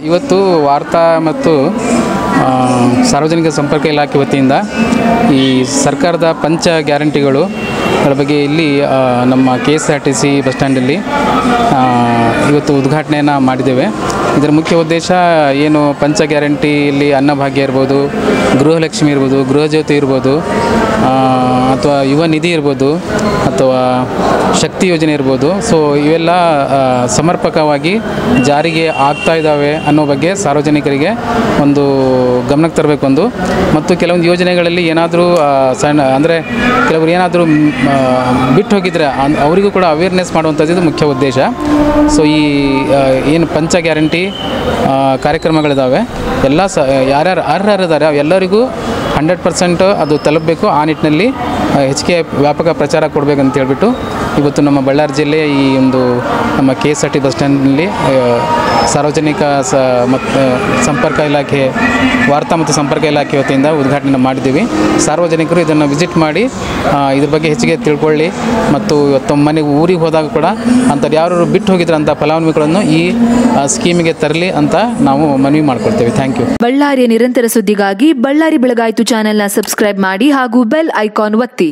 ಇವತ್ತು ವಾರ್ತಾ ಮತ್ತು ಸಾರ್ವಜನಿಕ ಸಂಪರ್ಕ ಇಲಾಖೆ ವತಿಯಿಂದ ಈ ಸರ್ಕಾರದ ಪಂಚ ಗ್ಯಾರಂಟಿಗಳು ಬಗ್ಗೆ ಇಲ್ಲಿ ನಮ್ಮ KSRTC ಬಸ್ ಸ್ಟ್ಯಾಂಡಲ್ಲಿ ಇವತ್ತು ಉದ್ಘಾಟನೆಯನ್ನು ಮಾಡಿದ್ದೇವೆ. ಇದರ ಮುಖ್ಯ ಉದ್ದೇಶ ಏನು, ಪಂಚ ಗ್ಯಾರಂಟಿಯಲ್ಲಿ ಅನ್ನಭಾಗ್ಯ ಇರ್ಬೋದು, ಗೃಹಲಕ್ಷ್ಮಿ ಇರ್ಬೋದು, ಗೃಹಜ್ಯೋತಿ ಇರ್ಬೋದು, ಅಥವಾ ಯುವ ನಿಧಿ ಇರ್ಬೋದು, ಅಥವಾ ಶಕ್ತಿ ಯೋಜನೆ ಇರ್ಬೋದು. ಸೊ ಇವೆಲ್ಲ ಸಮರ್ಪಕವಾಗಿ ಜಾರಿಗೆ ಆಗ್ತಾ ಇದ್ದಾವೆ ಅನ್ನೋ ಬಗ್ಗೆ ಸಾರ್ವಜನಿಕರಿಗೆ ಒಂದು ಗಮನಕ್ಕೆ ತರಬೇಕೊಂದು. ಮತ್ತು ಕೆಲವೊಂದು ಯೋಜನೆಗಳಲ್ಲಿ ಏನಾದರೂ ಅಂದರೆ ಕೆಲವರು ಏನಾದರೂ ಬಿಟ್ಟು ಹೋಗಿದ್ರೆ ಅವರಿಗೂ ಕೂಡ ಅವೇರ್ನೆಸ್ ಮಾಡುವಂಥದ್ದು ಮುಖ್ಯ ಉದ್ದೇಶ. ಸೊ ಈ ಏನು ಪಂಚ ಗ್ಯಾರಂಟಿ ಕಾರ್ಯಕ್ರಮಗಳಿದ್ದಾವೆ, ಎಲ್ಲ ಯಾರ್ಯಾರು ಅರ್ಹರಿದ್ದಾರೆ ಎಲ್ಲರಿಗೂ 100% ಅದು ತಲುಪಬೇಕು. ಆ ನಿಟ್ಟಿನಲ್ಲಿ ಹೆಚ್ಚಿಗೆ ವ್ಯಾಪಕ ಪ್ರಚಾರ ಕೊಡಬೇಕಂತ ಹೇಳ್ಬಿಟ್ಟು ಇವತ್ತು ನಮ್ಮ ಬಳ್ಳಾರಿ ಜಿಲ್ಲೆಯ ಈ ಒಂದು ನಮ್ಮ KSRTC ಬಸ್ ಸ್ಟ್ಯಾಂಡ್ನಲ್ಲಿ ಸಾರ್ವಜನಿಕ ಮತ್ತು ಸಂಪರ್ಕ ಇಲಾಖೆ, ವಾರ್ತಾ ಮತ್ತು ಸಂಪರ್ಕ ಇಲಾಖೆ ವತಿಯಿಂದ ಉದ್ಘಾಟನೆ ಮಾಡಿದ್ದೀವಿ. ಸಾರ್ವಜನಿಕರು ಇದನ್ನು ವಿಸಿಟ್ ಮಾಡಿ ಇದ್ರ ಬಗ್ಗೆ ಹೆಚ್ಚಿಗೆ ತಿಳ್ಕೊಳ್ಳಿ. ಮತ್ತು ತಮ್ಮ ಮನೆಗೆ ಊರಿಗೆ ಹೋದಾಗ ಕೂಡ ಅಂಥದ್ದು ಯಾರು ಬಿಟ್ಟು ಹೋಗಿದ್ರಂಥ ಫಲಾನುಭವಿಗಳನ್ನು ಈ ಸ್ಕೀಮಿಗೆ ತರಲಿ ಅಂತ ನಾವು ಮನವಿ ಮಾಡ್ಕೊಳ್ತೇವೆ. Thank you. ಬಳ್ಳಾರಿಯ ನಿರಂತರ ಸುದ್ದಿಗಾಗಿ ಬಳ್ಳಾರಿ ಬೆಳಗಾಯಿತು ಚಾನೆಲ್ನ ಸಬ್ಸ್ಕ್ರೈಬ್ ಮಾಡಿ ಹಾಗೂ ಬೆಲ್ ಐಕಾನ್ ಒತ್ತಿ.